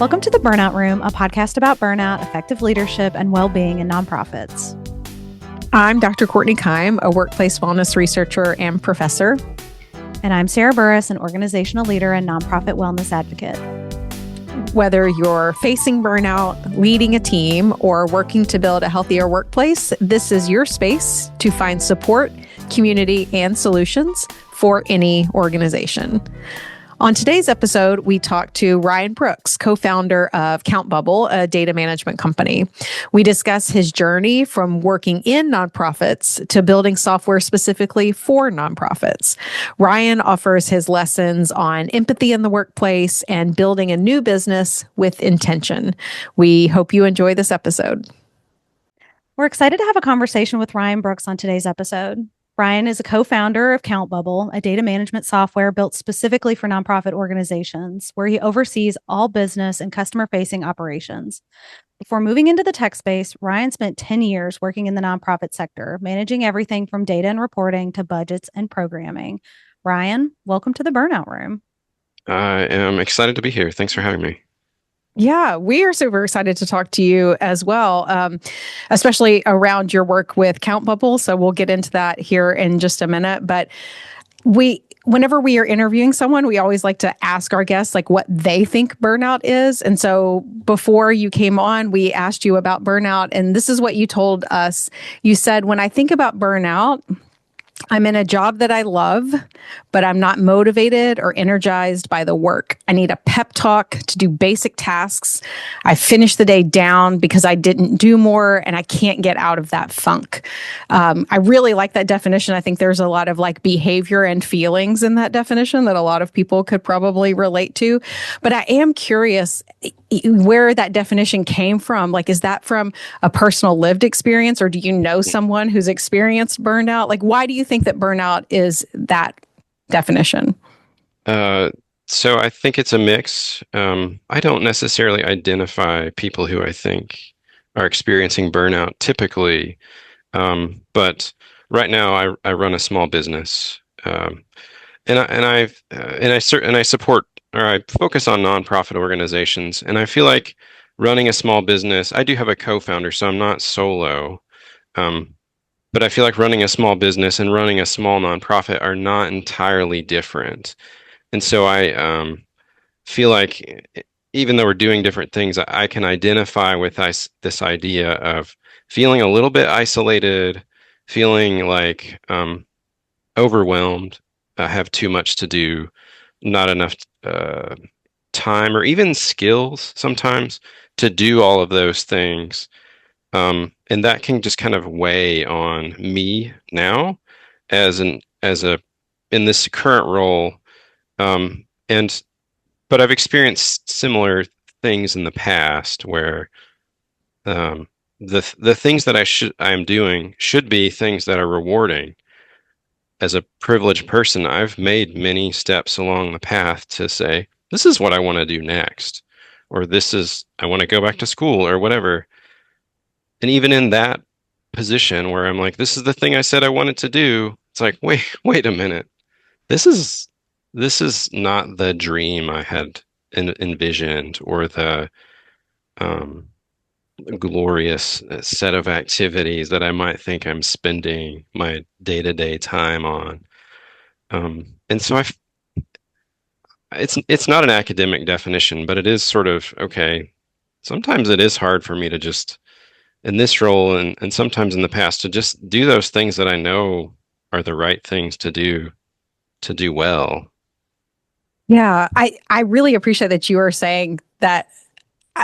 Welcome to the Burnout Room, a podcast about burnout, effective leadership, and well-being in nonprofits. I'm Dr. Courtney Keim, a workplace wellness researcher and professor. And I'm Sarah Burris, an organizational leader and nonprofit wellness advocate. Whether you're facing burnout, leading a team, or working to build a healthier workplace, this is your space to find support, community, and solutions for any organization. On today's episode, we talked to Ryan Brooks, co-founder of Countbubble, a data management company. We discuss his journey from working in nonprofits to building software specifically for nonprofits. Ryan offers his lessons on empathy in the workplace and building a new business with intention. We hope you enjoy this episode. We're excited to have a conversation with Ryan Brooks on today's episode. Ryan is a co-founder of Countbubble, a data management software built specifically for nonprofit organizations, where he oversees all business and customer-facing operations. Before moving into the tech space, Ryan spent 10 years working in the nonprofit sector, managing everything from data and reporting to budgets and programming. Ryan, welcome to the Burnout Room. I am excited to be here. Thanks for having me. Yeah, we are super excited to talk to you as well, especially around your work with Countbubble. So we'll get into that here in just a minute. But whenever we are interviewing someone, we always like to ask our guests like what they think burnout is. And so before you came on, we asked you about burnout, and this is what you told us. You said, when I think about burnout, I'm in a job that I love, but I'm not motivated or energized by the work. I need a pep talk to do basic tasks. I finish the day down because I didn't do more and I can't get out of that funk. I really like that definition. I think there's a lot of like behavior and feelings in that definition that a lot of people could probably relate to. But I am curious where that definition came from. Like, is that from a personal lived experience, or do you know someone who's experienced burnout? Like, why do you think that burnout is that definition? So I think it's a mix. I don't necessarily identify people who I think are experiencing burnout typically, but right now I run a small business, and I support, or I focus on nonprofit organizations, and I feel like running a small business. I do have a co-founder, so I'm not solo. But I feel like running a small business and running a small nonprofit are not entirely different. And so I feel like even though we're doing different things, I can identify with this idea of feeling a little bit isolated, feeling like overwhelmed, have too much to do, not enough time or even skills sometimes to do all of those things. And that can just kind of weigh on me now in this current role. But I've experienced similar things in the past where the things that I am doing should be things that are rewarding. As a privileged person, I've made many steps along the path to say, this is what I want to do next, or I want to go back to school or whatever. And even in that position where I'm like, this is the thing I said I wanted to do, it's like, wait a minute. This is not the dream I had envisioned, or the glorious set of activities that I might think I'm spending my day-to-day time on. And so it's not an academic definition, but it is sort of, okay, sometimes it is hard for me to just, in this role and sometimes in the past, to just do those things that I know are the right things to do well. Yeah, I really appreciate that you are saying that.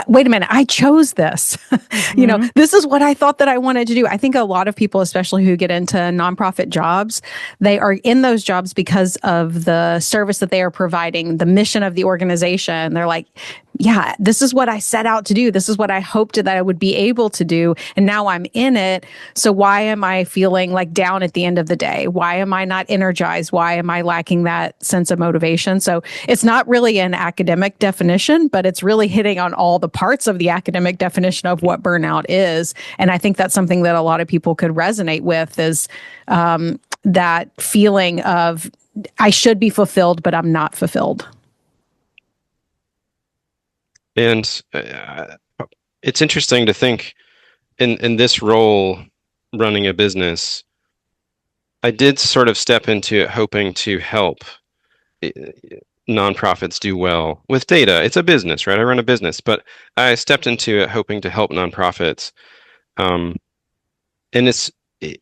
Wait a minute, I chose this. Mm-hmm. This is what I thought that I wanted to do. I think a lot of people, especially who get into nonprofit jobs, they are in those jobs because of the service that they are providing, the mission of the organization. They're like, yeah, this is what I set out to do. This is what I hoped that I would be able to do. And now I'm in it. So why am I feeling like down at the end of the day? Why am I not energized? Why am I lacking that sense of motivation? So it's not really an academic definition, but it's really hitting on all the parts of the academic definition of what burnout is. And I think that's something that a lot of people could resonate with, is that feeling of I should be fulfilled, but I'm not fulfilled. And it's interesting to think in this role, running a business, I did sort of step into it hoping to help uh, nonprofits do well with data. It's a business, right? I run a business, but I stepped into it hoping to help nonprofits. Um, and it's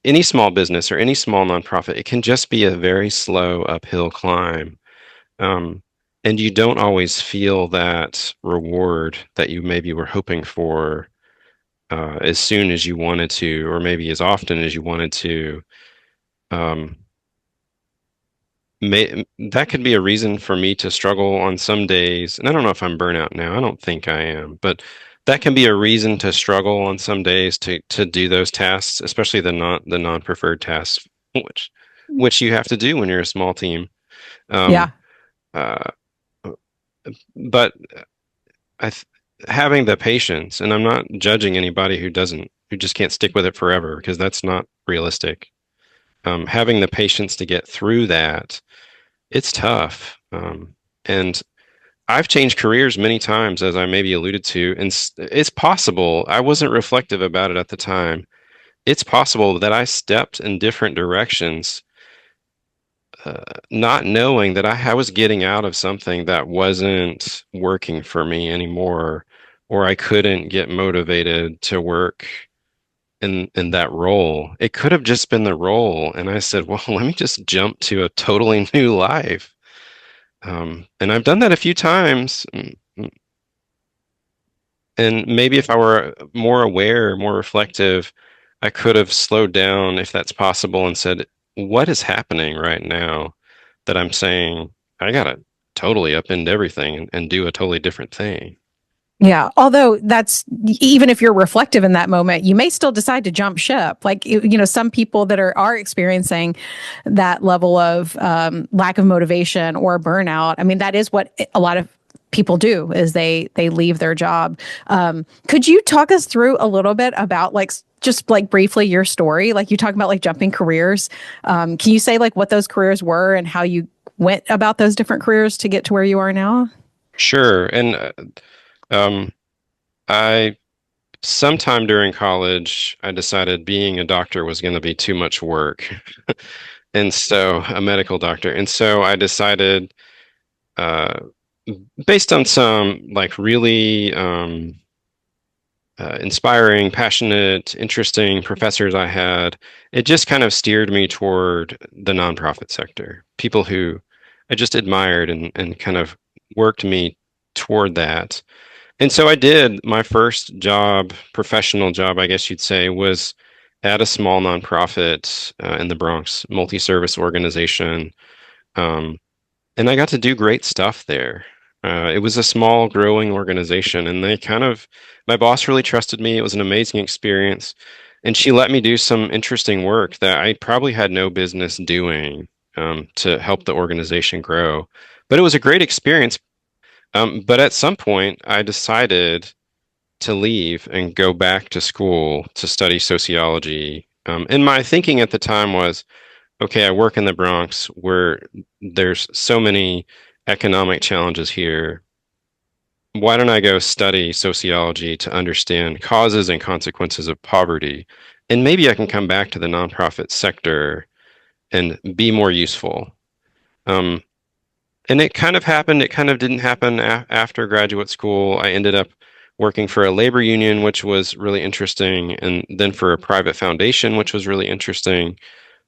any small business or any small nonprofit, it can just be a very slow uphill climb. Um, and you don't always feel that reward that you maybe were hoping for as soon as you wanted to, or maybe as often as you wanted to. Um, that could be a reason for me to struggle on some days. And I don't know if I'm burnout now. I don't think I am, but that can be a reason to struggle on some days to do those tasks, especially the non-preferred tasks, which which you have to do when you're a small team. Um, Yeah. uh, but I th having the patience, and I'm not judging anybody who just can't stick with it forever, because that's not realistic. Having the patience to get through that, it's tough. And I've changed careers many times, as I maybe alluded to, and it's possible. I wasn't reflective about it at the time. It's possible that I stepped in different directions, not knowing that I was getting out of something that wasn't working for me anymore, or I couldn't get motivated to work in that role. It could have just been the role, and I said, "Well, let me just jump to a totally new life." And I've done that a few times. And maybe if I were more aware, more reflective, I could have slowed down if that's possible and said, what is happening right now that I'm saying I gotta totally upend everything and do a totally different thing? Yeah. Although that's even if you're reflective in that moment, you may still decide to jump ship. Like, some people that are experiencing that level of lack of motivation or burnout. I mean, that is what a lot of people do is they leave their job. Could you talk us through a little bit about like just like briefly your story? Like you talk about like jumping careers. Can you say like what those careers were and how you went about those different careers to get to where you are now? Sure. And um, I sometime during college, I decided being a doctor was going to be too much work. And so, a medical doctor. And so I decided, uh, based on some like really inspiring, passionate, interesting professors I had, it just kind of steered me toward the nonprofit sector. People who I just admired and kind of worked me toward that. And so I did. My first job, professional job, I guess you'd say, was at a small nonprofit in the Bronx, multi-service organization. Um, and I got to do great stuff there. It was a small, growing organization, and my boss really trusted me. It was an amazing experience, and she let me do some interesting work that I probably had no business doing to help the organization grow. But it was a great experience. But at some point, I decided to leave and go back to school to study sociology. And my thinking at the time was, okay, I work in the Bronx where there's so many economic challenges here. Why don't I go study sociology to understand causes and consequences of poverty? And maybe I can come back to the nonprofit sector and be more useful. Um, and it kind of happened. It kind of didn't happen after graduate school. I ended up working for a labor union, which was really interesting, and then for a private foundation, which was really interesting.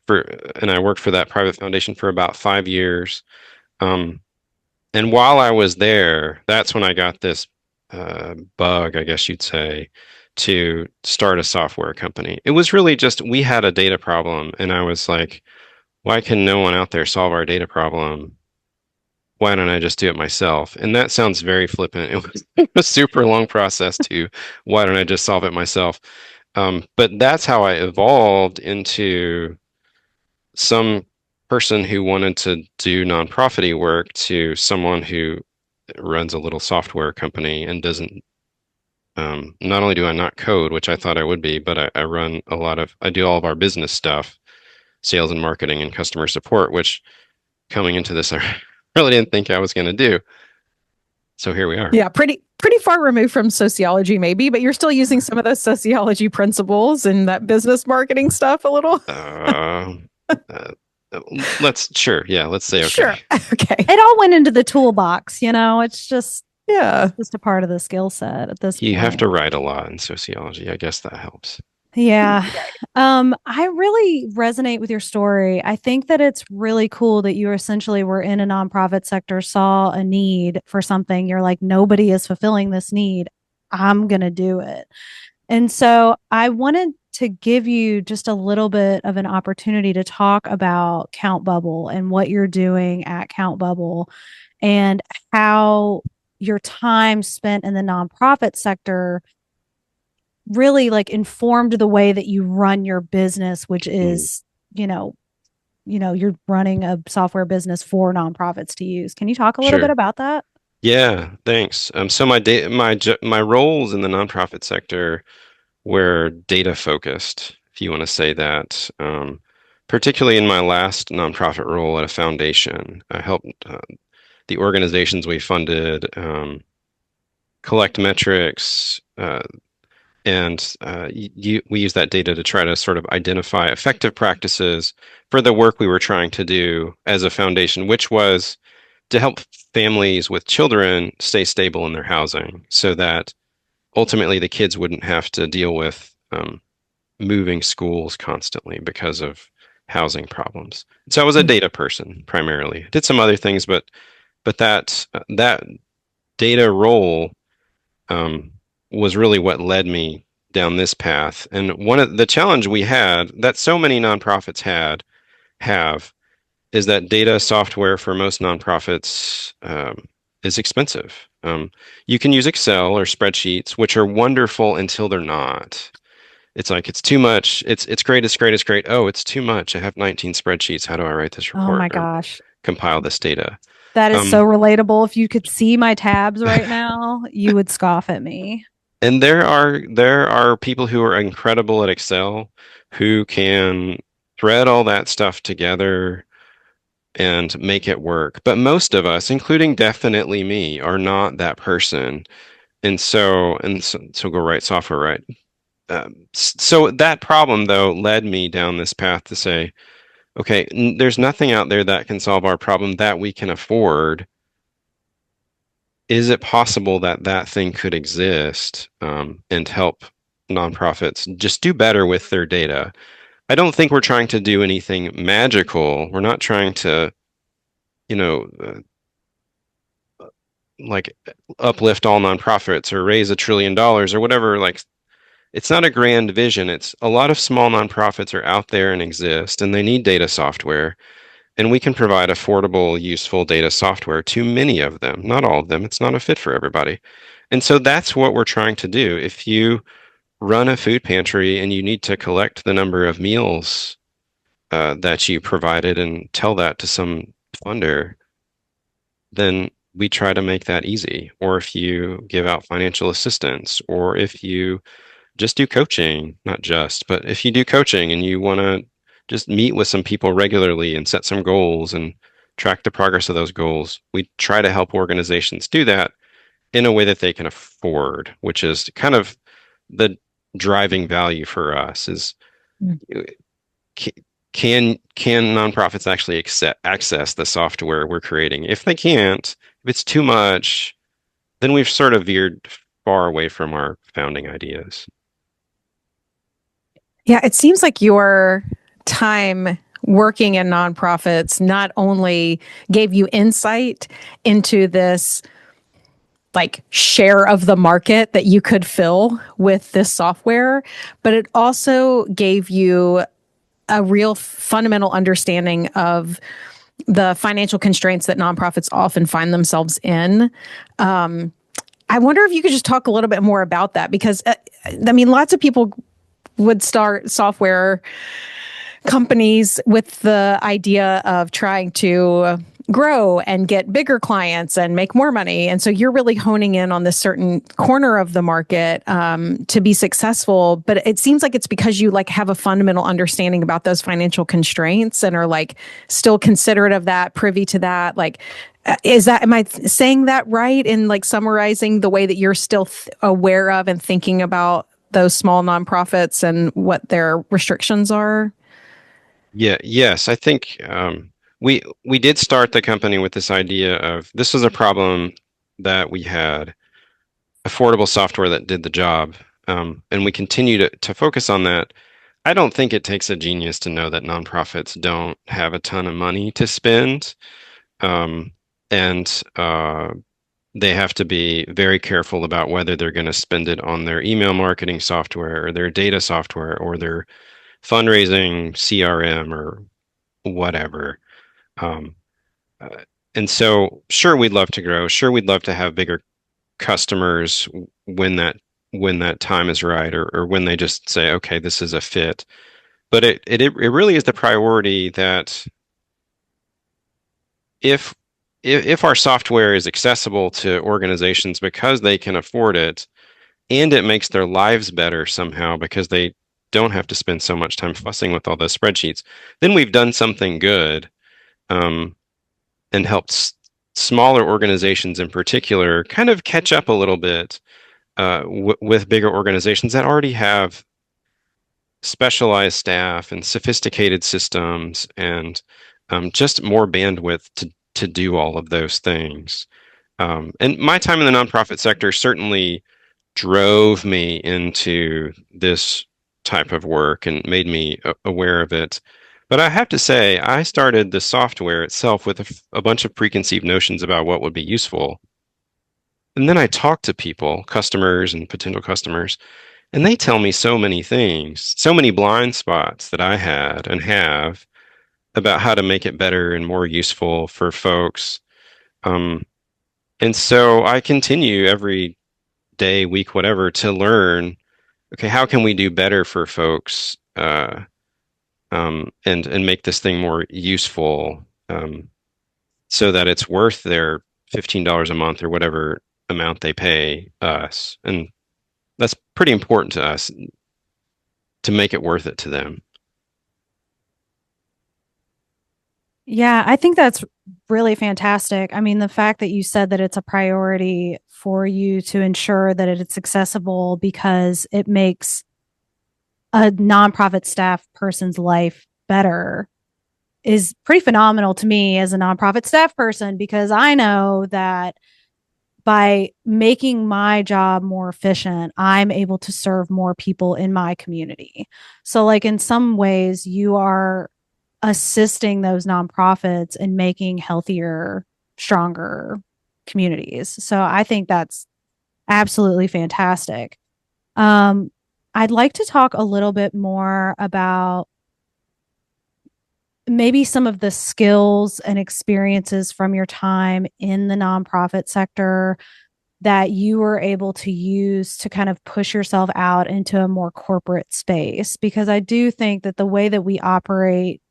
And I worked for that private foundation for about 5 years. Um, and while I was there, that's when I got this bug, I guess you'd say, to start a software company. It was really just we had a data problem, and I was like, why can no one out there solve our data problem? Why don't I just do it myself? And that sounds very flippant. It was a super long process to why don't I just solve it myself? But that's how I evolved into some person who wanted to do nonprofity work to someone who runs a little software company and doesn't not only do I not code, which I thought I would be, but I do all of our business stuff, sales and marketing and customer support, which coming into this, I really didn't think I was going to do. So here we are. Yeah, pretty far removed from sociology, maybe, but you're still using some of those sociology principles and that business marketing stuff a little. Uh, uh, let's say Sure. okay. Okay. It all went into the toolbox, it's Yeah. just a part of the skill set at this You have point. to write a lot in sociology. I guess that helps. Yeah. I really resonate with your story. I think that it's really cool that you essentially were in a nonprofit sector, saw a need for something. You're like, nobody is fulfilling this need. I'm going to do it. And so I wanted to give you just a little bit of an opportunity to talk about Countbubble and what you're doing at Countbubble and how your time spent in the nonprofit sector really like informed the way that you run your business, which is, you're running a software business for nonprofits to use. Can you talk a little bit Sure. about that? Yeah, thanks. So my roles in the nonprofit sector were data focused, if you want to say that. Particularly in my last nonprofit role at a foundation, I helped the organizations we funded collect metrics, and we use that data to try to sort of identify effective practices for the work we were trying to do as a foundation, which was to help families with children stay stable in their housing so that ultimately the kids wouldn't have to deal with moving schools constantly because of housing problems. So I was a data person primarily. Did some other things, but that data role um, was really what led me down this path. And one of the challenge we had that so many nonprofits have is that data software for most nonprofits is expensive. You can use Excel or spreadsheets, which are wonderful until they're not. It's like it's too much. It's great. It's great. It's great. Oh, it's too much. I have 19 spreadsheets. How do I write this Oh my report or gosh. compile this data? That is so Um, relatable. If you could see my tabs right now, you would scoff at me. and there are people who are incredible at Excel who can thread all that stuff together and make it work. But most of us, including definitely me, are not that person. And so go write software, right? So that problem though led me down this path to say, okay, there's nothing out there that can solve our problem that we can afford. Is it possible that that thing could exist and help nonprofits just do better with their data? I don't think we're trying to do anything magical. We're not trying to, you know, like uplift all nonprofits or raise $1 trillion or whatever. Like, it's not a grand vision. It's a lot of small nonprofits are out there and exist, and they need data software. And we can provide affordable, useful data software to many of them, not all of them. It's not a fit for everybody. And so that's what we're trying to do. If you run a food pantry and you need to collect the number of meals that you provided and tell that to some funder, then we try to make that easy. Or if you give out financial assistance, or if you just do coaching, not just, but if you do coaching and you want to just meet with some people regularly and set some goals and track the progress of those goals, we try to help organizations do that in a way that they can afford, which is kind of the driving value for us is Mm. can nonprofits actually access the software we're creating? If they can't, if it's too much, then we've sort of veered far away from our founding ideas. Yeah, it seems like your time working in nonprofits not only gave you insight into this like share of the market that you could fill with this software, but it also gave you a real fundamental understanding of the financial constraints that nonprofits often find themselves in. I wonder if you could just talk a little bit more about that, because I mean, lots of people would start software companies with the idea of trying to grow and get bigger clients and make more money. And so you're really honing in on this certain corner of the market to be successful. But it seems like it's because you like have a fundamental understanding about those financial constraints and are like still considerate of that, privy to that. Like, am I saying that right in like summarizing the way that you're still aware of and thinking about those small nonprofits and what their restrictions are? Yeah, yes, I think we did start the company with this idea of this was a problem that we had, affordable software that did the job, and we continue to focus on that. I don't think it takes a genius to know that nonprofits don't have a ton of money to spend, um, and they have to be very careful about whether they're going to spend it on their email marketing software or their data software or their fundraising CRM or whatever. Um, uh, and so, sure, we'd love to grow. Sure, we'd love to have bigger customers when that time is right, or when they just say, okay, this is a fit. But it really is the priority that if if our software is accessible to organizations because they can afford it, and it makes their lives better somehow because they don't have to spend so much time fussing with all those spreadsheets, then we've done something good. Um, and helped smaller organizations in particular kind of catch up a little bit with bigger organizations that already have specialized staff and sophisticated systems and just more bandwidth to do all of those things. And my time in the nonprofit sector certainly drove me into this type of work and made me aware of it. But I have to say, I started the software itself with a bunch of preconceived notions about what would be useful. And then I talked to people, customers and potential customers, and they tell me so many things, so many blind spots that I had and have about how to make it better and more useful for folks. Um, and so I continue every day, week, whatever, to learn, okay, how can we do better for folks, and make this thing more useful, so that it's worth their $15 a month or whatever amount they pay us. And that's pretty important to us to make it worth it to them. Yeah, I think that's really fantastic. I mean, the fact that you said that it's a priority for you to ensure that it's accessible because it makes a nonprofit staff person's life better is pretty phenomenal to me as a nonprofit staff person, because I know that by making my job more efficient, I'm able to serve more people in my community. So, like, in some ways, you are assisting those nonprofits in making healthier, stronger communities. So, I think that's absolutely fantastic. Um, I'd like to talk a little bit more about maybe some of the skills and experiences from your time in the nonprofit sector that you were able to use to kind of push yourself out into a more corporate space. Because I do think that the way that we operate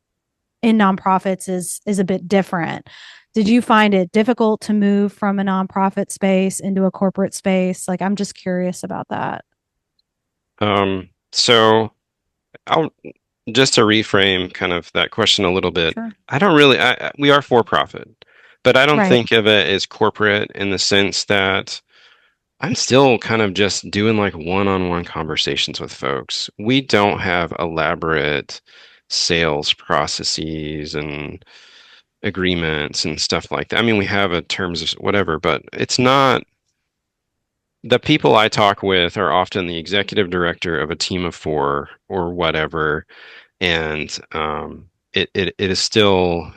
in nonprofits is a bit different. Did you find it difficult to move from a nonprofit space into a corporate space? Like, I'm just curious about that. So I'll just to reframe kind of that question a little bit. Sure. I don't really, we are for profit, but I don't Right. think of it as corporate in the sense that I'm still kind of just doing like one-on-one conversations with folks. We don't have elaborate sales processes and agreements and stuff like that. I mean, we have a terms of whatever, but it's not, the people I talk with are often the executive director of a team of four or whatever, and it is still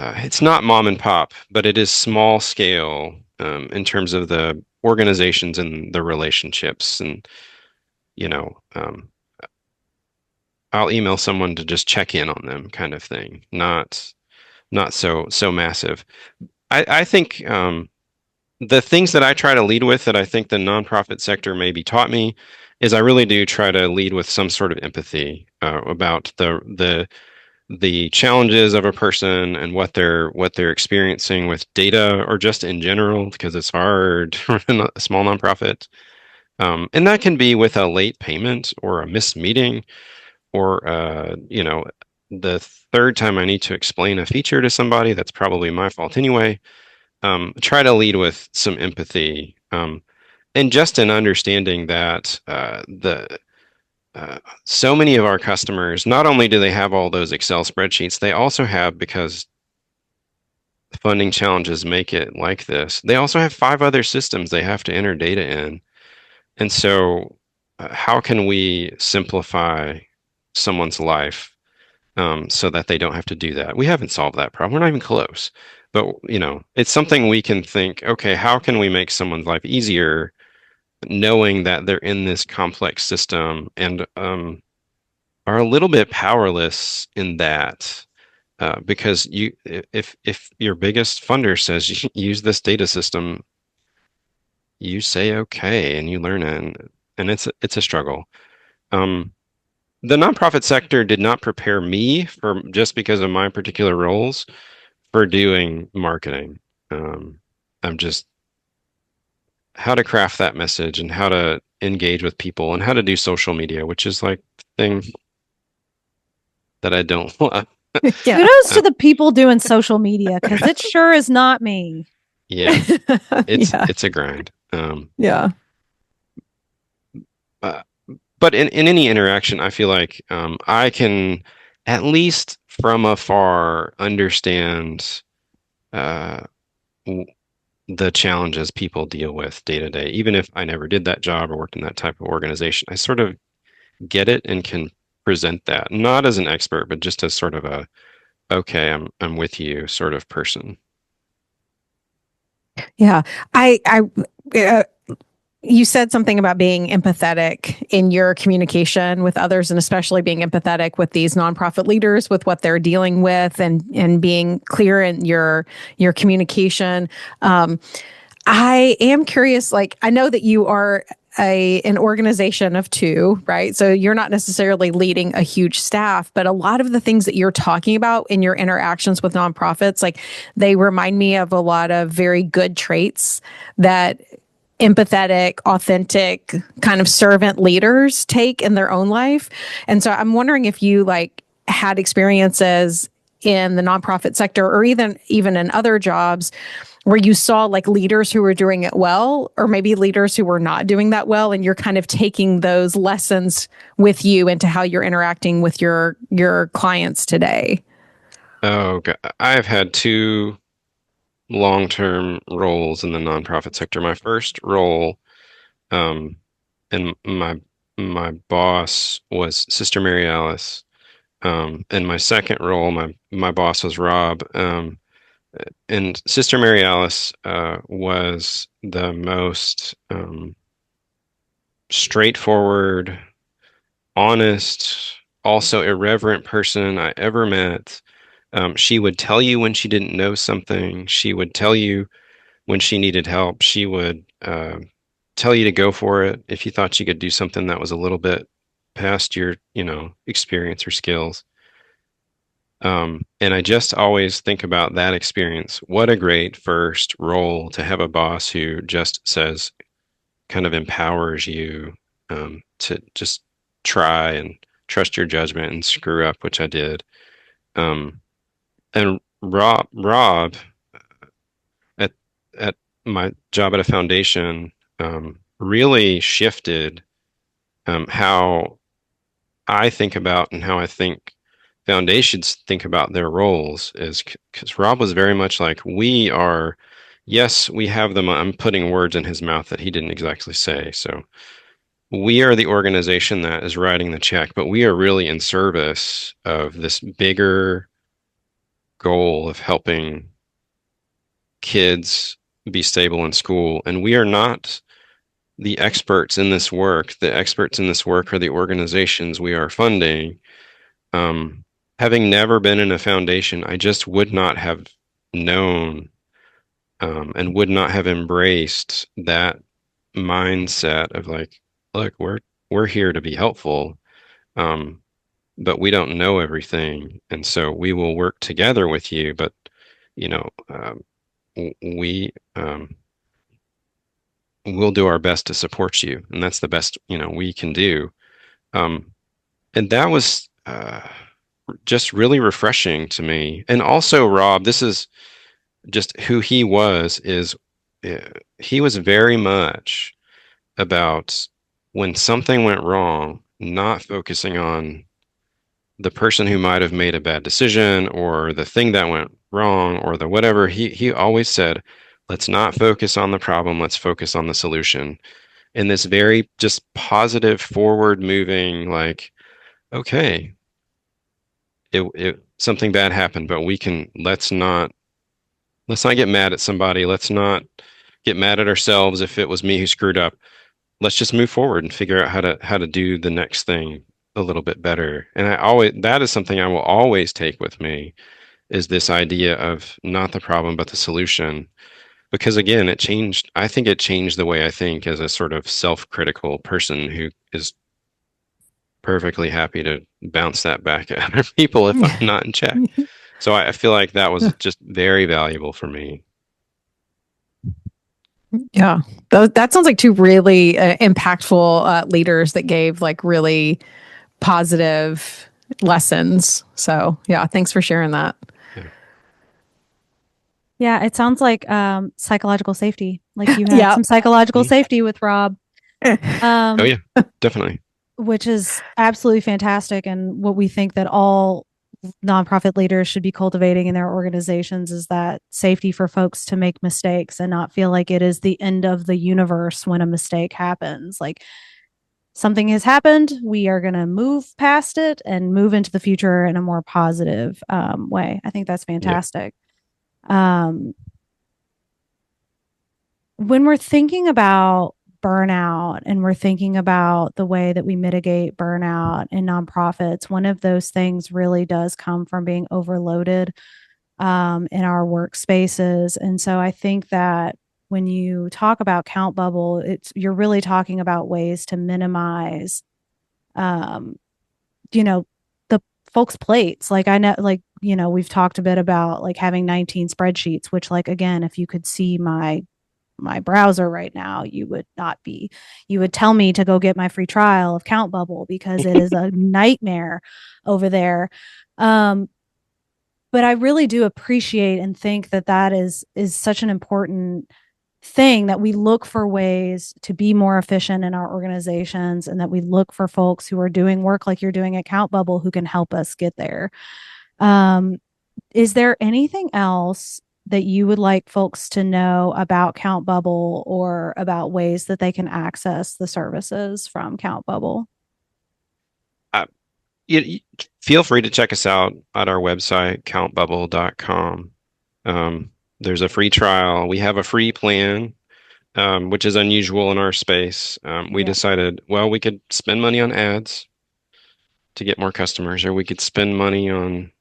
it's not mom and pop, but it is small scale in terms of the organizations and the relationships. And you know, I'll email someone to just check in on them, kind of thing. Not so massive. I think the things that I try to lead with that I think the nonprofit sector maybe taught me is I really do try to lead with some sort of empathy about the the challenges of a person and what they're experiencing with data or just in general, because it's hard to run a small nonprofit. And that can be with a late payment or a missed meeting or the third time I need to explain a feature to somebody, that's probably my fault anyway. Try to lead with some empathy, and just an understanding that the so many of our customers, not only do they have all those Excel spreadsheets, they also have, because funding challenges make it like this, they also have 5 other systems they have to enter data in. And so, how can we simplify someone's life so that they don't have to do that? We haven't solved that problem. We're not even close. But, it's something we can think, okay, how can we make someone's life easier knowing that they're in this complex system and are a little bit powerless in that, because if your biggest funder says you use this data system, you say okay and you learn it, and it's a struggle. The nonprofit sector did not prepare me for, just because of my particular roles, for doing marketing. I'm just how to craft that message and how to engage with people and how to do social media, which is like the thing that I don't love. Yeah. Kudos to the people doing social media, because it sure is not me. Yeah, it's Yeah. it's a grind. Yeah. Uh, but in any interaction, I feel like I can, at least from afar, understand uh, w- the challenges people deal with day to day. Even if I never did that job or worked in that type of organization, I sort of get it and can present that, not as an expert, but just as sort of a, okay, I'm with you sort of person. Yeah. I uh, you said something about being empathetic in your communication with others, and especially being empathetic with these nonprofit leaders with what they're dealing with, and being clear in your communication. I am curious, like, I know that you are an organization of two, right? So you're not necessarily leading a huge staff, but a lot of the things that you're talking about in your interactions with nonprofits, like, they remind me of a lot of very good traits that empathetic, authentic kind of servant leaders take in their own life. And so I'm wondering if you like had experiences in the nonprofit sector, or even in other jobs, where you saw like leaders who were doing it well, or maybe leaders who were not doing that well, and you're kind of taking those lessons with you into how you're interacting with your clients today. Oh, God. I've had two long-term roles in the nonprofit sector. My first role, um, and my boss was Sister Mary Alice. And my second role, my boss was Rob. And Sister Mary Alice was the most straightforward, honest, also irreverent person I ever met. She would tell you when she didn't know something. She would tell you when she needed help. She would tell you to go for it if you thought you could do something that was a little bit past your, experience or skills. And I just always think about that experience. What a great first role to have a boss who just says, kind of empowers you to just try and trust your judgment and screw up, which I did. Um, and Rob, at at my job at a foundation, really shifted how I think about and how I think foundations think about their roles, is because Rob was very much like, we are, yes, we have them. I'm putting words in his mouth that he didn't exactly say. So we are the organization that is writing the check, but we are really in service of this bigger goal of helping kids be stable in school. And we are not the experts in this work. The experts in this work are the organizations we are funding. Um, Having never been in a foundation, I just would not have known, and would not have embraced that mindset of like, look, we're here to be helpful. Um, but we don't know everything. And so we will work together with you, but you know, we we'll do our best to support you, and that's the best, we can do. Um, and that was just really refreshing to me. And also, Rob, this is just who he was, is uh, he was very much about when something went wrong, not focusing on the person who might have made a bad decision or the thing that went wrong or the whatever. He always said, let's not focus on the problem, let's focus on the solution. In this very just positive, forward moving, like, okay, it something bad happened, but let's not get mad at somebody. Let's not get mad at ourselves if it was me who screwed up. Let's just move forward and figure out how to do the next thing a little bit better. And that is something I will always take with me, is this idea of not the problem but the solution. Because again, I think it changed the way I think as a sort of self-critical person who is perfectly happy to bounce that back at other people if I'm not in check. So I feel like that was just very valuable for me. Yeah, that sounds like two really impactful leaders that gave like really positive lessons. So yeah, thanks for sharing that. Yeah. Yeah, it sounds like psychological safety. Like you had Yeah. some psychological Mhm. safety with Rob, Oh yeah, definitely. which is absolutely fantastic. And what we think that all nonprofit leaders should be cultivating in their organizations is that safety for folks to make mistakes and not feel like it is the end of the universe when a mistake happens. Like something has happened, we are going to move past it and move into the future in a more positive way. I think that's Yeah. fantastic. Um, when we're thinking about burnout and we're thinking about the way that we mitigate burnout in nonprofits, one of those things really does come from being overloaded in our workspaces. And so I think that when you talk about Countbubble, you're really talking about ways to minimize, um, you know, the folks' plates. Like I know, like, we've talked a bit about like having 19 spreadsheets, which like, again, if you could see my browser right now, you would tell me to go get my free trial of Countbubble because it is a nightmare over there. Um, but I really do appreciate and think that that is such an important thing, that we look for ways to be more efficient in our organizations, and that we look for folks who are doing work like you're doing at Countbubble who can help us get there. Um, is there anything else that you would like folks to know about Countbubble or about ways that they can access the services from Countbubble? Uh, you feel free to check us out at our website, countbubble.com. There's a free trial. We have a free plan, which is unusual in our space. We Yeah. decided, well, we could spend money on ads to get more customers, or we could spend money on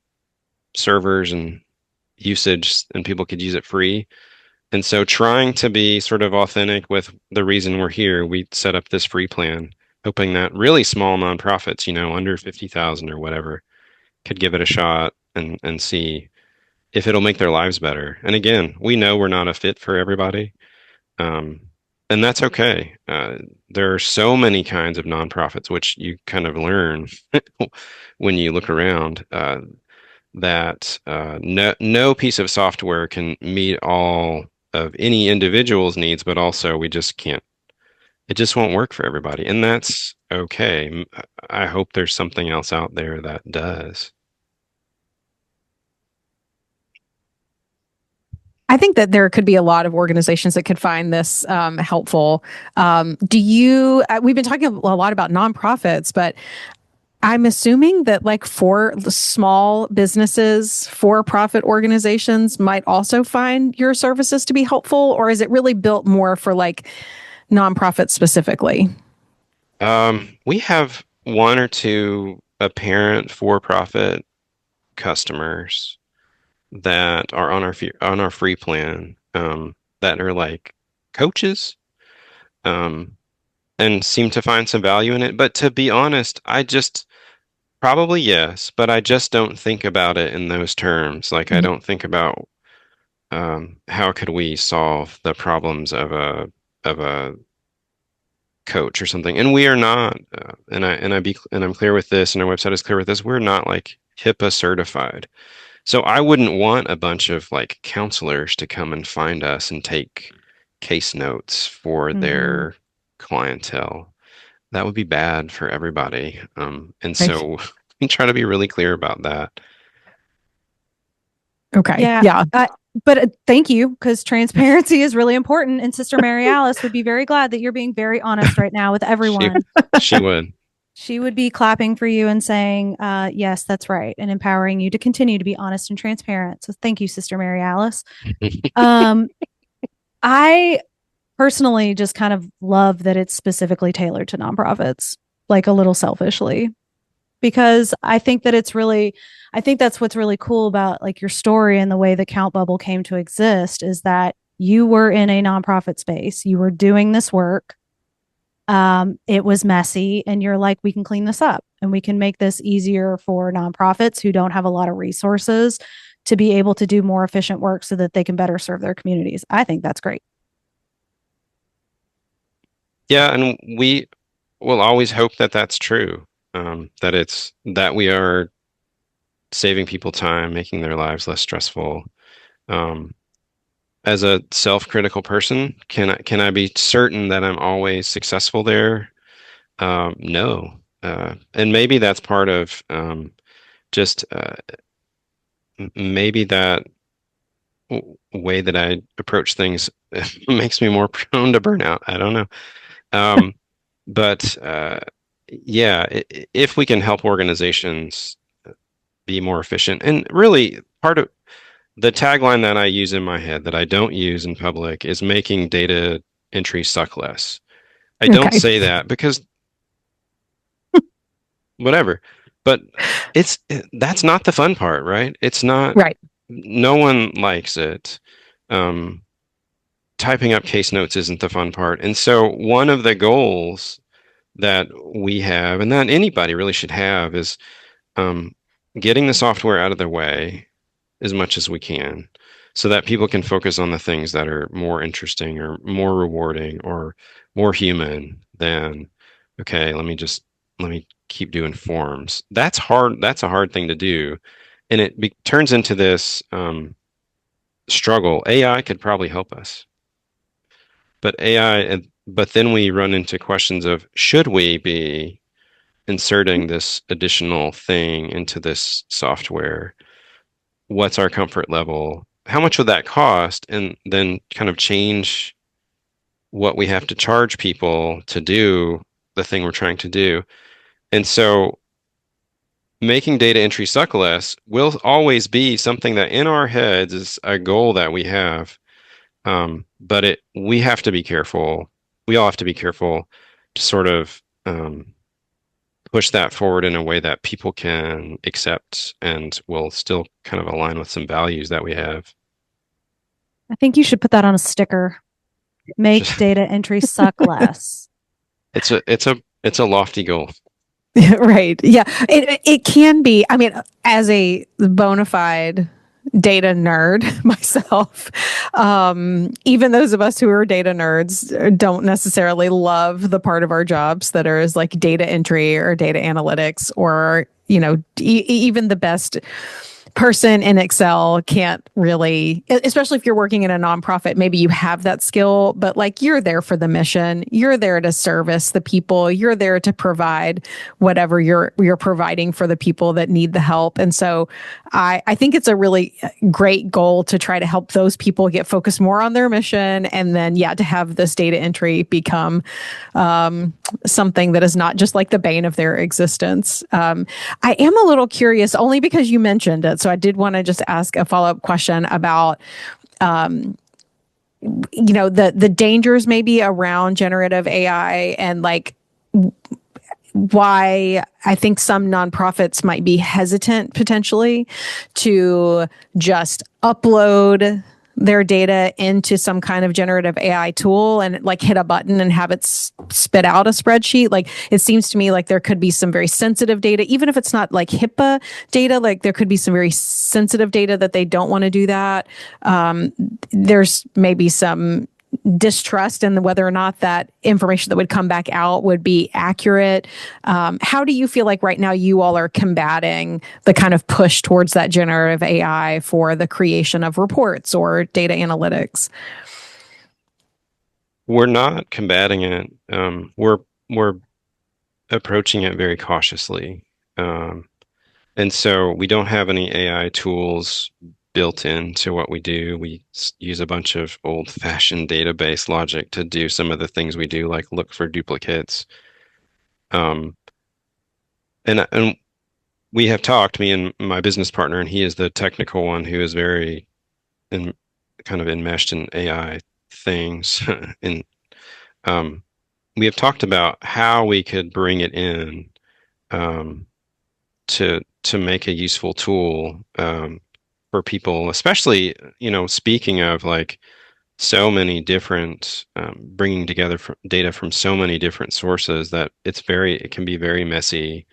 servers and usage, and people could use it free. And so, trying to be sort of authentic with the reason we're here, we set up this free plan, hoping that really small nonprofits, under 50,000 or whatever, could give it a shot and see if it'll make their lives better. And again, we know we're not a fit for everybody. Um, and that's okay. There are so many kinds of nonprofits, which you kind of learn when you look around, that no piece of software can meet all of any individual's needs, but also we just can't. It just won't work for everybody, and that's okay. I hope there's something else out there that does. I think that there could be a lot of organizations that could find this helpful. We've been talking a lot about nonprofits, but I'm assuming that like for small businesses, for-profit organizations might also find your services to be helpful, or is it really built more for like nonprofits specifically? We have one or two apparent for-profit customers that are on our free plan, that are like coaches, um, and seem to find some value in it. But to be honest, I just Probably yes, but I just don't think about it in those terms. Like I Mhm. don't think about how could we solve the problems of a coach or something. And we are not, and I'm clear with this, and our website is clear with this. We're not like HIPAA certified. So I wouldn't want a bunch of like counselors to come and find us and take case notes for Mhm. their clientele. That would be bad for everybody. And Right. so we try to be really clear about that. Okay. Yeah. Yeah. But thank you, because transparency is really important. And Sister Mary Alice would be very glad that you're being very honest right now with She everyone. she would. She would be clapping for you and saying, yes, that's right, and empowering you to continue to be honest and transparent. So thank you, Sister Mary Alice. Um, I personally just kind of love that it's specifically tailored to nonprofits, like a little selfishly, because I think that's what's really cool about like your story and the way that Countbubble came to exist is that you were in a nonprofit space, you were doing this work. It was messy, and you're like, we can clean this up and we can make this easier for nonprofits who don't have a lot of resources to be able to do more efficient work so that they can better serve their communities. I think that's great. Yeah, and we will always hope that that's true. That we are saving people time, making their lives less stressful. Um, as a self-critical person, can I be certain that I'm always successful there? No. And maybe that's part of just maybe that way that I approach things makes me more prone to burnout. I don't know. Um, but yeah, if we can help organizations be more efficient, and really part of the tagline that I use in my head that I don't use in public is making data entry suck less. I don't Okay. say that because whatever, but that's not the fun part, right? It's not, Right. no one likes it. Um, Typing up case notes isn't the fun part. And so one of the goals that we have, and that anybody really should have, is um, getting the software out of their way as much as we can so that people can focus on the things that are more interesting or more rewarding or more human than, okay, let me keep doing forms. That's hard. That's a hard thing to do. And turns into this struggle. AI could probably help us, but but then we run into questions of should we be inserting this additional thing into this software? What's our comfort level? How much would that cost? And then kind of change what we have to charge people to do the thing we're trying to do. And so making data entry suck less will always be something that in our heads is a goal that we have. But we have to be careful. We all have to be careful to sort of push that forward in a way that people can accept and will still kind of align with some values that we have. I think you should put that on a sticker. Make Just data entry suck less. it's a lofty goal. Right. Yeah. It can be. I mean, as a bona fide data nerd myself, even those of us who are data nerds don't necessarily love the part of our jobs that is like data entry or data analytics or, even the best person in Excel can't really, especially if you're working in a nonprofit, maybe you have that skill, but like you're there for the mission, you're there to service the people, you're there to provide whatever you're providing for the people that need the help. And so I think it's a really great goal to try to help those people get focused more on their mission. And then, to have this data entry become something that is not just like the bane of their existence. I am a little curious only because you mentioned it. So I did want to just ask a follow-up question about, the dangers maybe around generative AI and like why I think some nonprofits might be hesitant potentially to just upload their data into some kind of generative AI tool and like hit a button and have it spit out a spreadsheet. Like it seems to me like there could be some very sensitive data, even if it's not like HIPAA data, like there could be some very sensitive data that they don't want to do that. There's maybe some distrust in whether or not that information that would come back out would be accurate. How do you feel like right now you all are combating the kind of push towards that generative AI for the creation of reports or data analytics? We're not combating it. We're approaching it very cautiously. And so we don't have any AI tools built into what we do. We use a bunch of old-fashioned database logic to do some of the things we do, like look for duplicates. Um, and we have talked, me and my business partner, and he is the technical one who is very kind of enmeshed in AI things. And we have talked about how we could bring it in to make a useful tool for people, especially, speaking of like so many different bringing together data from so many different sources that it can be very messy.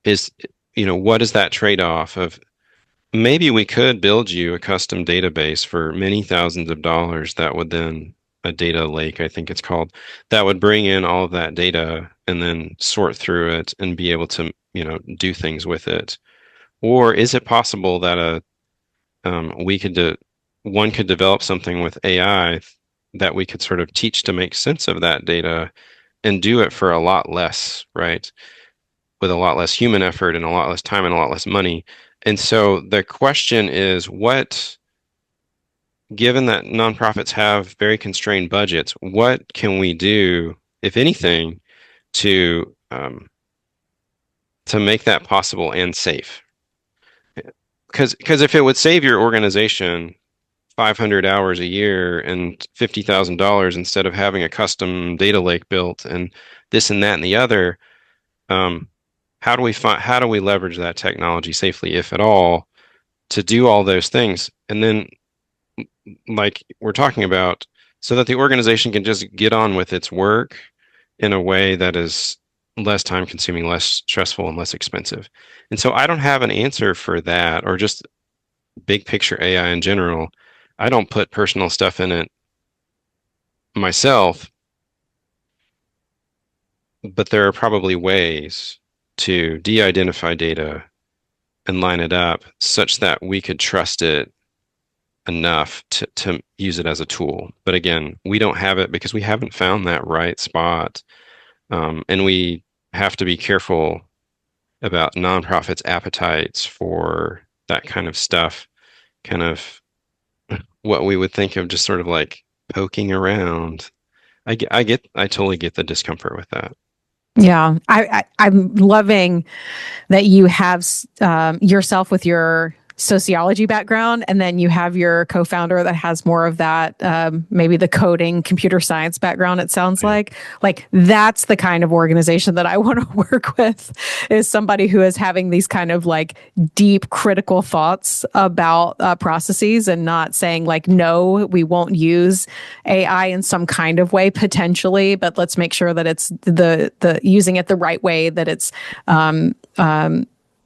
Is what is that trade-off of maybe we could build you a custom database for many thousands of dollars that would then a data lake, I think it's called, that would bring in all of that data and then sort through it and be able to, do things with it. Or is it possible that one could develop something with AI that we could sort of teach to make sense of that data and do it for a lot less, right? With a lot less human effort and a lot less time and a lot less money. And so the question is, given that nonprofits have very constrained budgets, what can we do, if anything, to make that possible and safe? Because if it would save your organization 500 hours a year and $50,000 instead of having a custom data lake built and this and that and the other, how do we leverage that technology safely, if at all, to do all those things? And then, like we're talking about, so that the organization can just get on with its work in a way that is less time consuming, less stressful, and less expensive. And so I don't have an answer for that, or just big picture AI in general. I don't put personal stuff in it myself, but there are probably ways to de-identify data and line it up such that we could trust it enough to use it as a tool. But again, we don't have it because we haven't found that right spot. And we have to be careful about nonprofits' appetites for that kind of stuff, kind of what we would think of just sort of like poking around. I totally get the discomfort with that. Yeah, I'm loving that you have yourself with your sociology background, and then you have your co-founder that has more of that, maybe the coding, computer science background. It sounds like that's the kind of organization that I want to work with, is somebody who is having these kind of like deep critical thoughts about processes and not saying like, no, we won't use AI in some kind of way potentially, but let's make sure that it's the using it the right way, that it's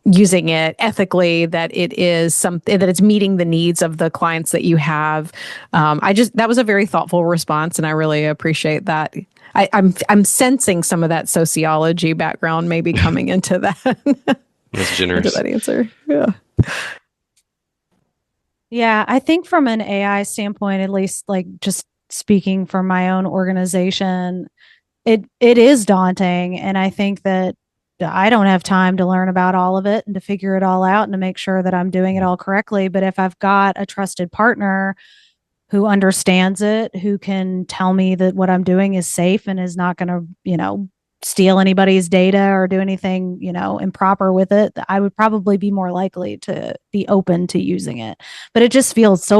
using it ethically, that it is something that it's meeting the needs of the clients that you have. That was a very thoughtful response, and I really appreciate that. I'm sensing some of that sociology background maybe coming into that. That's generous. Into that answer. Yeah. Yeah, I think from an AI standpoint, at least like just speaking for my own organization, it is daunting. And I think that I don't have time to learn about all of it and to figure it all out and to make sure that I'm doing it all correctly. But if I've got a trusted partner who understands it, who can tell me that what I'm doing is safe and is not going to, steal anybody's data or do anything, improper with it, I would probably be more likely to be open to using it. But it just feels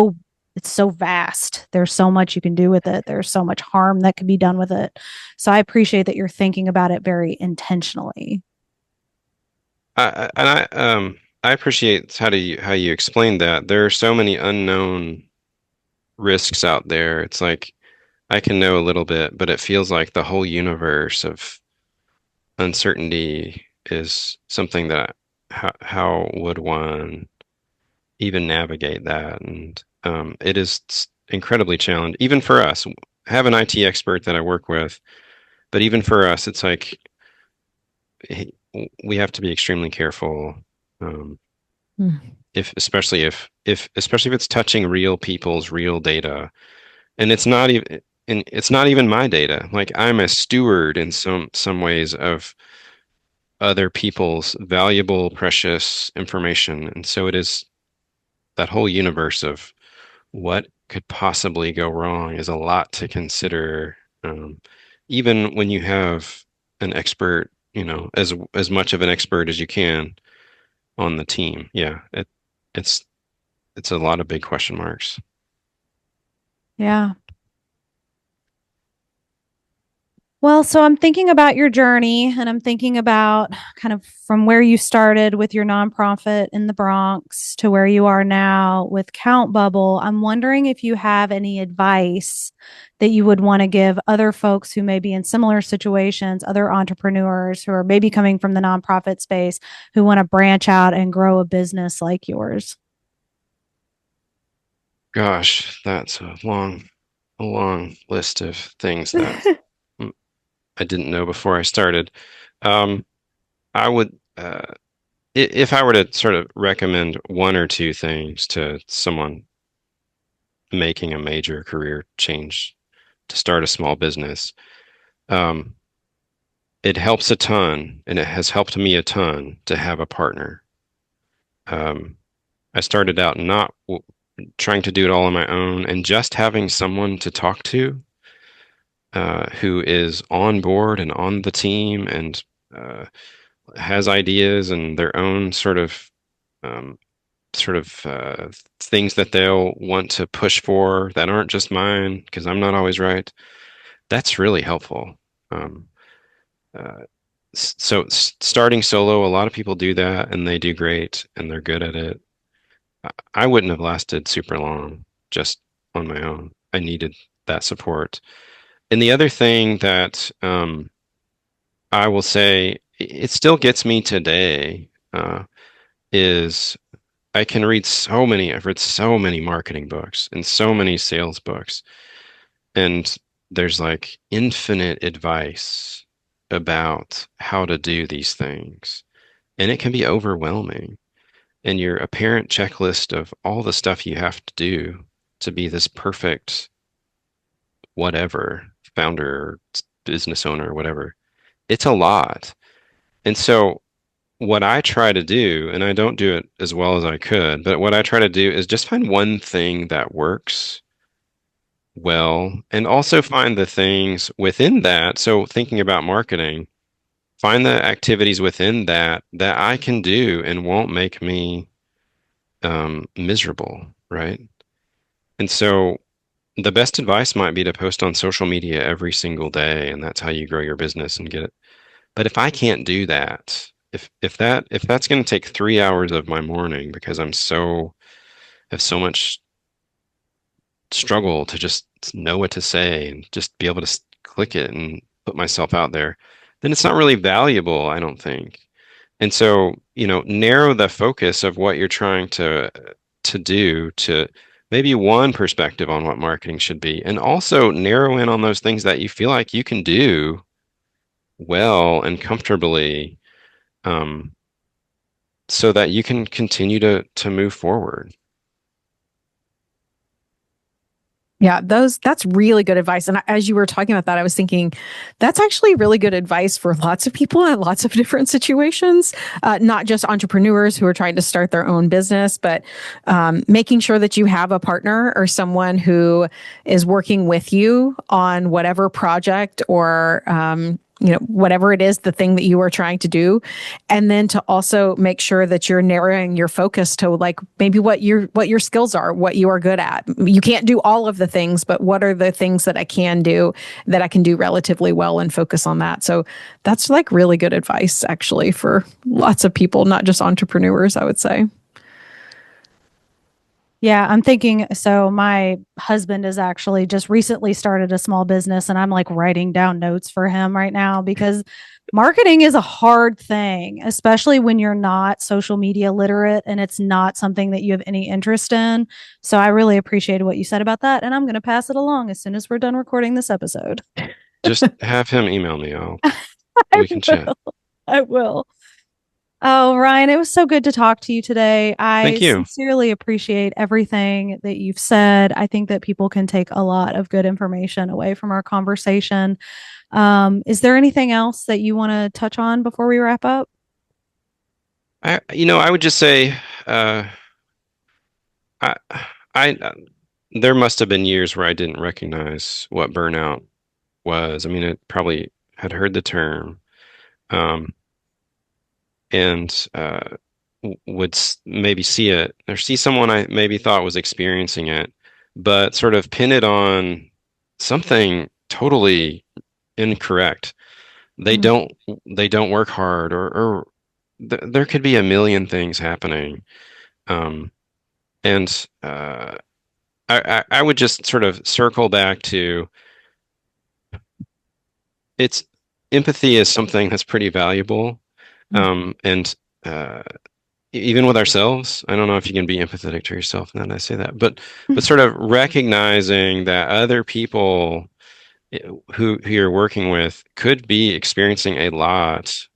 it's so vast. There's so much you can do with it. There's so much harm that can be done with it. So I appreciate that you're thinking about it very intentionally. I appreciate how you explained that. There are so many unknown risks out there. It's like I can know a little bit, but it feels like the whole universe of uncertainty is something that how would one even navigate that? And it is incredibly challenging, even for us. I have an IT expert that I work with, but even for us, it's like he- we have to be extremely careful. Um, Mm. if especially if especially if it's touching real people's real data, and it's not even my data. Like I'm a steward in some ways of other people's valuable, precious information, and so it is that whole universe of what could possibly go wrong is a lot to consider. Even when you have an expert, as much of an expert as you can on the team. Yeah, it's it's a lot of big question marks. Yeah. Well, so I'm thinking about your journey and I'm thinking about kind of from where you started with your nonprofit in the Bronx to where you are now with Countbubble. I'm wondering if you have any advice that you would want to give other folks who may be in similar situations, other entrepreneurs who are maybe coming from the nonprofit space who want to branch out and grow a business like yours. Gosh, that's a long list of things that mm, I didn't know before I started. Um, I would, if I were to sort of recommend one or two things to someone making a major career change to start a small business, um, it helps a ton, and it has helped me a ton to have a partner. Um, I started out not trying to do it all on my own, and just having someone to talk to who is on board and on the team and uh, has ideas and their own um, sort of things that they'll want to push for that aren't just mine because I'm not always right. That's really helpful. Um, uh, Starting solo, a lot of people do that and they do great and they're good at it. I wouldn't have lasted super long just on my own. I needed that support. And the other thing that I will say, it still gets me today, is I've read so many marketing books and so many sales books, and there's like infinite advice about how to do these things. And it can be overwhelming. And your apparent checklist of all the stuff you have to do to be this perfect whatever founder, business owner, whatever, it's a lot. And so what I try to do, and I don't do it as well as I could, but what I try to do is just find one thing that works well and also find the things within that. So thinking about marketing, find the activities within that I can do and won't make me miserable, right? And so the best advice might be to post on social media every single day, and that's how you grow your business and get it. But if I can't do that, if that's going to take 3 hours of my morning because have so much struggle to just know what to say and just be able to click it and put myself out there, then it's not really valuable, I don't think. And so, narrow the focus of what you're trying to do to maybe one perspective on what marketing should be, and also narrow in on those things that you feel like you can do well and comfortably, um, so that you can continue to move forward. Yeah, that's really good advice. And as you were talking about that, I was thinking that's actually really good advice for lots of people in lots of different situations, not just entrepreneurs who are trying to start their own business, but making sure that you have a partner or someone who is working with you on whatever project or whatever it is, the thing that you are trying to do. And then to also make sure that you're narrowing your focus to like maybe what your skills are, what you are good at. You can't do all of the things, but what are the things that I can do relatively well and focus on that. So that's like really good advice actually for lots of people, not just entrepreneurs, I would say. Yeah, I'm thinking. So, my husband has actually just recently started a small business, and I'm like writing down notes for him right now because marketing is a hard thing, especially when you're not social media literate and it's not something that you have any interest in. So, I really appreciated what you said about that, and I'm going to pass it along as soon as we're done recording this episode. Just have him email me. I We can chat. will. I will. Oh, Ryan, it was so good to talk to you today. I Thank you. sincerely appreciate everything that you've said. I think that people can take a lot of good information away from our conversation. Is there anything else that you want to touch on before we wrap up? I would just say, I, there must have been years where I didn't recognize what burnout was. I mean, it probably had heard the term, um, and would maybe see it or see someone I maybe thought was experiencing it, but sort of pin it on something totally incorrect. They Mhm. don't they don't work hard, or there could be a million things happening. Um, and I would just sort of circle back to it's empathy is something that's pretty valuable. And even with ourselves, I don't know if you can be empathetic to yourself now that I say that, but sort of recognizing that other people who you're working with could be experiencing a lot,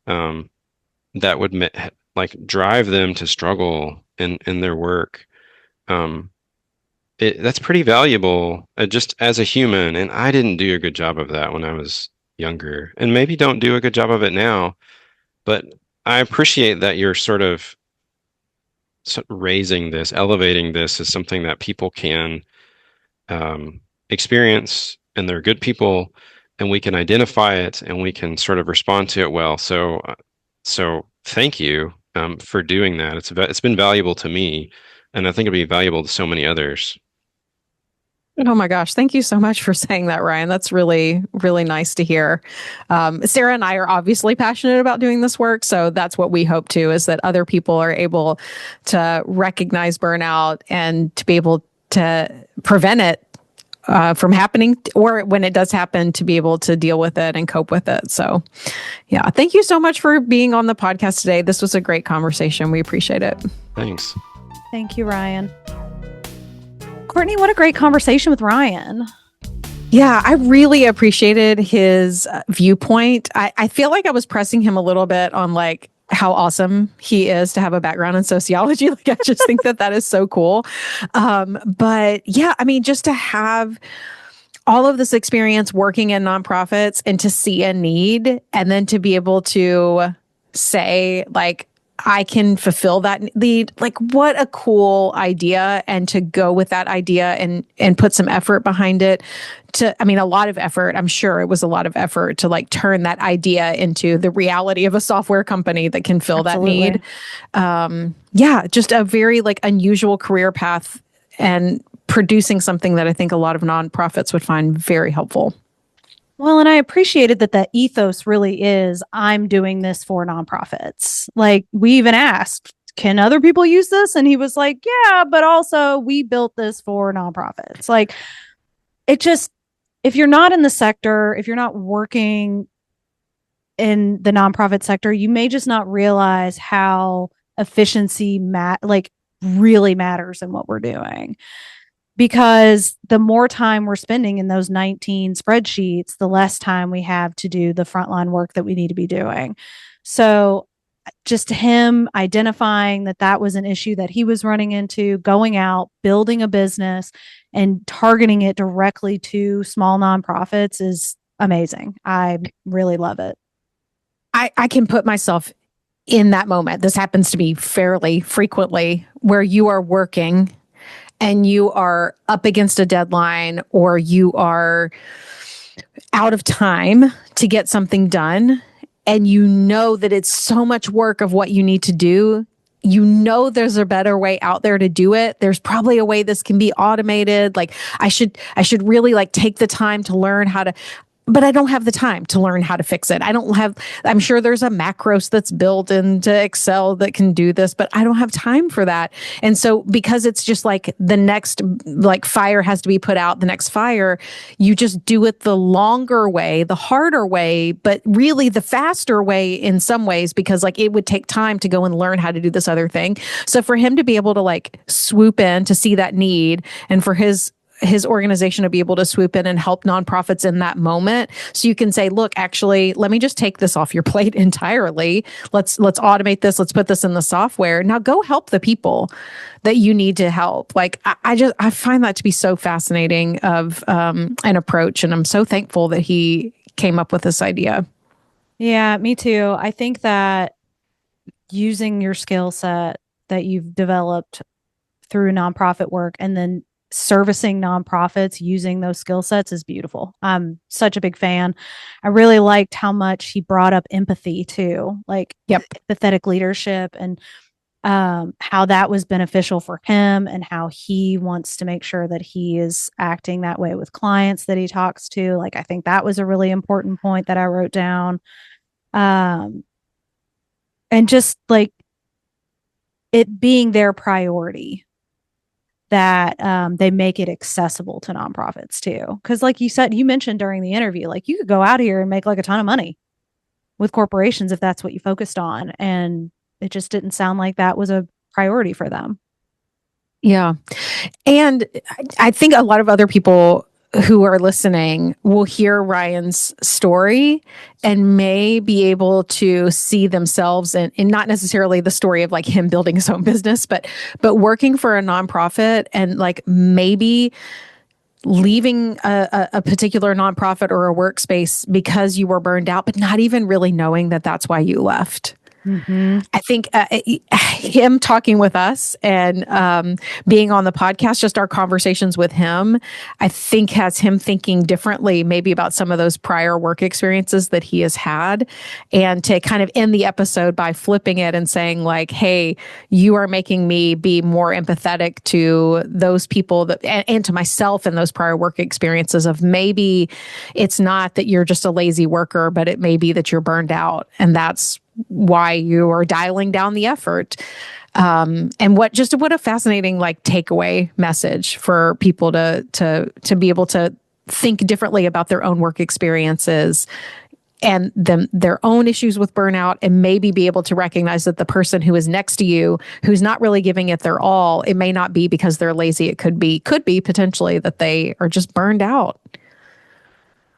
um, that would like drive them to struggle in their work. Um, that's pretty valuable, just as a human. And I didn't do a good job of that when I was younger, and maybe don't do a good job of it now. But I appreciate that you're raising this, elevating this as something that people can, um, experience, and they're good people, and we can identify it, and we can sort of respond to it well. So thank you, for doing that. It's been valuable to me, and I think it'll be valuable to so many others. Oh my gosh. Thank you so much for saying that, Ryan. That's really, really nice to hear. Sarah and I are obviously passionate about doing this work. So that's what we hope to, is that other people are able to recognize burnout and to be able to prevent it from happening, or when it does happen, to be able to deal with it and cope with it. So yeah, thank you so much for being on the podcast today. This was a great conversation. We appreciate it. Thanks. Thank you, Ryan. Courtney, what a great conversation with Ryan. Yeah, I really appreciated his viewpoint. I feel like I was pressing him a little bit on like how awesome he is to have a background in sociology. Like, I just think that is so cool. But yeah, I mean, just to have all of this experience working in nonprofits and to see a need and then to be able to say like, I can fulfill that need. Like, what a cool idea. And to go with that idea and put some effort behind it a lot of effort. I'm sure it was a lot of effort to like turn that idea into the reality of a software company that can fill Absolutely. that need. Yeah, just a very like unusual career path and producing something that I think a lot of nonprofits would find very helpful. Well, and I appreciated that ethos really is, I'm doing this for nonprofits. Like, we even asked, can other people use this? And he was like, yeah, but also we built this for nonprofits. Like, it just, if you're not in the sector, if you're not working in the nonprofit sector, you may just not realize how efficiency really matters in what we're doing. Because the more time we're spending in those 19 spreadsheets, the less time we have to do the frontline work that we need to be doing. So just him identifying that was an issue that he was running into, going out, building a business and targeting it directly to small nonprofits is amazing. I really love it. I can put myself in that moment. This happens to me fairly frequently, where you are working and you are up against a deadline, or you are out of time to get something done, and you know that it's so much work of what you need to do, you know there's a better way out there to do it. There's probably a way this can be automated. Like I should really like take the time to learn how to, but I don't have the time to learn how to fix it. I'm sure there's a macros that's built into Excel that can do this, but I don't have time for that. And so because it's just like the next like fire has to be put out, the next fire, you just do it the longer way, the harder way, but really the faster way in some ways, because like it would take time to go and learn how to do this other thing. So for him to be able to like swoop in to see that need, and for his organization to be able to swoop in and help nonprofits in that moment. So you can say, look, actually, let me just take this off your plate entirely. Let's automate this. Let's put this in the software. Now go help the people that you need to help. Like, I find that to be so fascinating of an approach. And I'm so thankful that he came up with this idea. Yeah, me too. I think that using your skill set that you've developed through nonprofit work and then servicing nonprofits using those skill sets is beautiful. I'm such a big fan. I really liked how much he brought up empathy too, like empathetic leadership, and how that was beneficial for him, and how he wants to make sure that he is acting that way with clients that he talks to. Like, I think that was a really important point that I wrote down. And just like it being their priority, that they make it accessible to nonprofits too. Because like you mentioned during the interview, like you could go out here and make like a ton of money with corporations if that's what you focused on. And it just didn't sound like that was a priority for them. Yeah. And I think a lot of other people who are listening will hear Ryan's story and may be able to see themselves in not necessarily the story of like him building his own business, but working for a nonprofit and like maybe leaving a particular nonprofit or a workspace because you were burned out, but not even really knowing that that's why you left. Mm-hmm. I think him talking with us and being on the podcast, just our conversations with him, I think has him thinking differently, maybe about some of those prior work experiences that he has had. And to kind of end the episode by flipping it and saying like, hey, you are making me be more empathetic to those people that, and to myself in those prior work experiences of maybe it's not that you're just a lazy worker, but it may be that you're burned out. And that's why you are dialing down the effort. And what a fascinating like takeaway message for people to be able to think differently about their own work experiences and their own issues with burnout, and maybe be able to recognize that the person who is next to you, who's not really giving it their all, it may not be because they're lazy. It could be potentially that they are just burned out.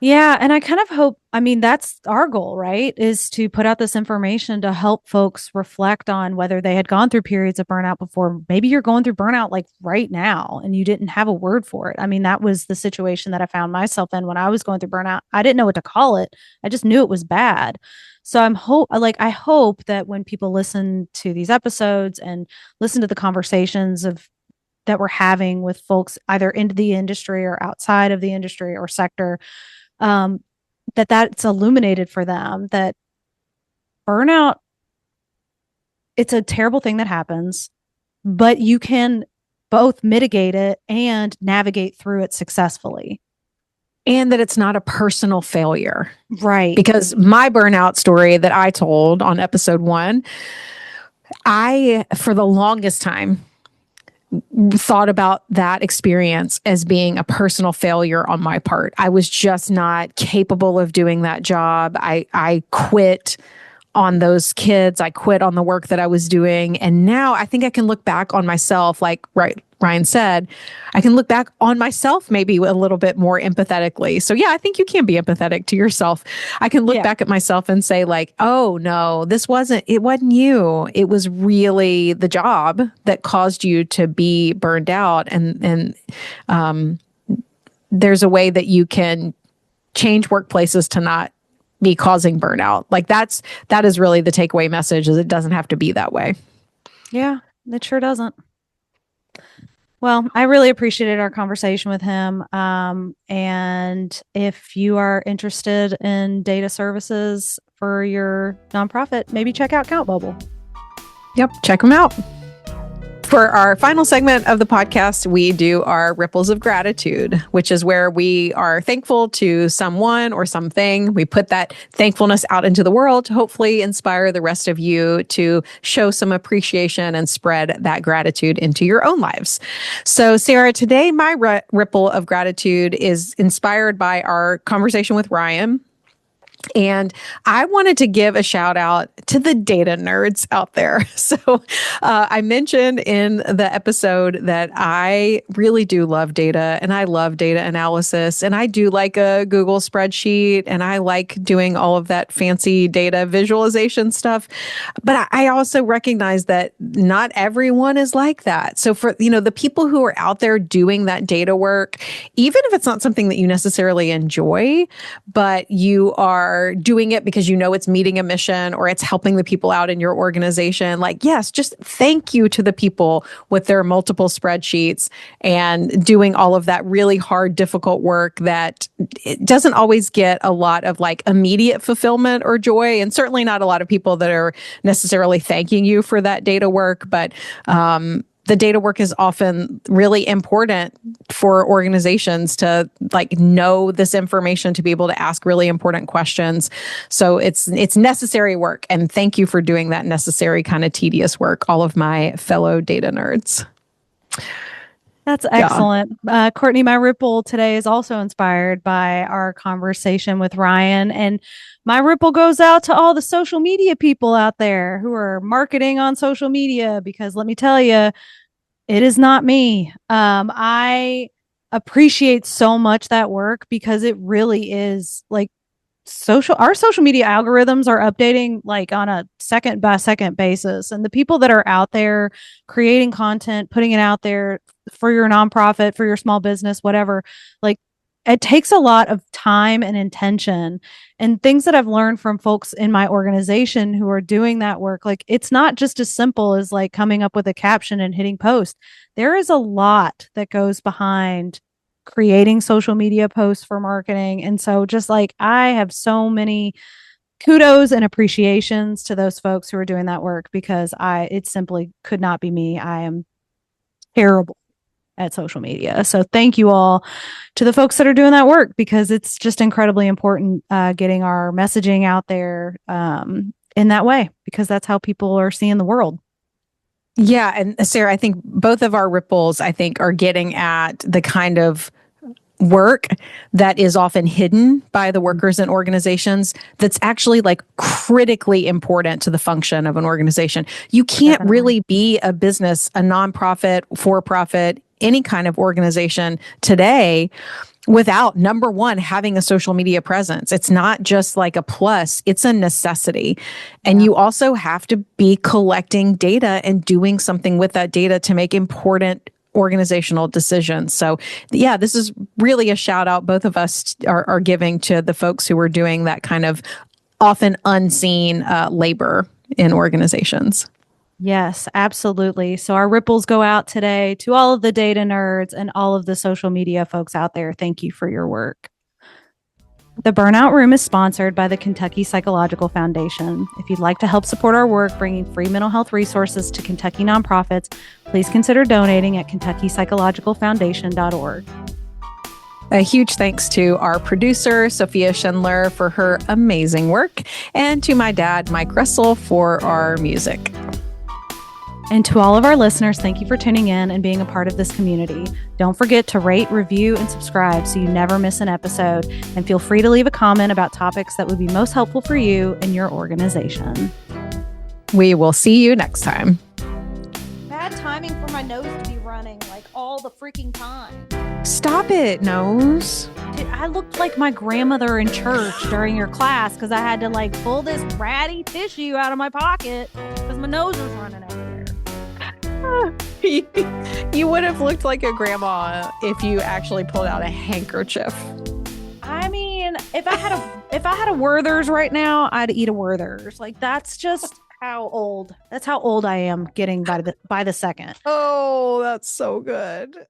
Yeah. And I kind of hope, I mean, that's our goal, right? Is to put out this information to help folks reflect on whether they had gone through periods of burnout before. Maybe you're going through burnout like right now and you didn't have a word for it. I mean, that was the situation that I found myself in when I was going through burnout. I didn't know what to call it. I just knew it was bad. So I hope that when people listen to these episodes and listen to the conversations that we're having with folks either into the industry or outside of the industry or sector, that's illuminated for them that burnout, it's a terrible thing that happens, but you can both mitigate it and navigate through it successfully. And that it's not a personal failure. Right. Because my burnout story that I told on episode 1, I, for the longest time, thought about that experience as being a personal failure on my part. I was just not capable of doing that job. I quit on those kids. I quit on the work that I was doing. And now I think I can look back on myself, like Ryan said, I can look back on myself maybe a little bit more empathetically. So yeah, I think you can be empathetic to yourself. I can look back at myself and say like, oh no, it wasn't you. It was really the job that caused you to be burned out. And there's a way that you can change workplaces to not be causing burnout. Like that is really the takeaway message, is it doesn't have to be that way. Yeah, it sure doesn't. Well, I really appreciated our conversation with him. And if you are interested in data services for your nonprofit, maybe check out Countbubble. Yep, check them out. For our final segment of the podcast, we do our ripples of gratitude, which is where we are thankful to someone or something. We put that thankfulness out into the world to hopefully inspire the rest of you to show some appreciation and spread that gratitude into your own lives. So, Sarah, today my ripple of gratitude is inspired by our conversation with Ryan. And I wanted to give a shout out to the data nerds out there. So I mentioned in the episode that I really do love data and I love data analysis and I do like a Google spreadsheet and I like doing all of that fancy data visualization stuff. But I also recognize that not everyone is like that. So for, the people who are out there doing that data work, even if it's not something that you necessarily enjoy, but you are doing it because it's meeting a mission or it's helping the people out in your organization. Yes, just thank you to the people with their multiple spreadsheets and doing all of that really hard, difficult work that it doesn't always get a lot of immediate fulfillment or joy. And certainly not a lot of people that are necessarily thanking you for that data work. But, the data work is often really important for organizations to know this information, to be able to ask really important questions. So it's necessary work. And thank you for doing that necessary kind of tedious work, all of my fellow data nerds. That's excellent. Yeah. Courtney, my ripple today is also inspired by our conversation with Ryan. And my ripple goes out to all the social media people out there who are marketing on social media, because let me tell you, it is not me. I appreciate so much that work because it really is our social media algorithms are updating on a second by second basis. And the people that are out there creating content, putting it out there for your nonprofit, for your small business, whatever, it takes a lot of time and intention, and things that I've learned from folks in my organization who are doing that work. It's not just as simple as coming up with a caption and hitting post. There is a lot that goes behind creating social media posts for marketing. And so just I have so many kudos and appreciations to those folks who are doing that work, because it simply could not be me. I am terrible at social media. So thank you all to the folks that are doing that work, because it's just incredibly important getting our messaging out there in that way, because that's how people are seeing the world. Yeah. And Sarah, I think both of our ripples, are getting at the kind of work that is often hidden by the workers in organizations that's actually critically important to the function of an organization. You can't really be a business, a nonprofit, for-profit, any kind of organization today without, number one, having a social media presence. It's not just a plus, it's a necessity. And you also have to be collecting data and doing something with that data to make important organizational decisions. So yeah, this is really a shout out both of us are giving to the folks who are doing that kind of often unseen labor in organizations. Yes, absolutely. So our ripples go out today to all of the data nerds and all of the social media folks out there. Thank you for your work. The Burnout Room is sponsored by the Kentucky Psychological Foundation. If you'd like to help support our work bringing free mental health resources to Kentucky nonprofits, please consider donating at kentuckypsychologicalfoundation.org. A huge thanks to our producer, Sophia Schindler, for her amazing work, and to my dad, Mike Russell, for our music. And to all of our listeners, thank you for tuning in and being a part of this community. Don't forget to rate, review, and subscribe so you never miss an episode. And feel free to leave a comment about topics that would be most helpful for you and your organization. We will see you next time. Bad timing for my nose to be running all the freaking time. Stop it, nose. I looked like my grandmother in church during your class because I had to pull this ratty tissue out of my pocket because my nose was running everywhere. You would have looked like a grandma if you actually pulled out a handkerchief. I mean, if I had a Werther's right now, I'd eat a Werther's. That's just how old. That's how old I am getting by the second. Oh, that's so good.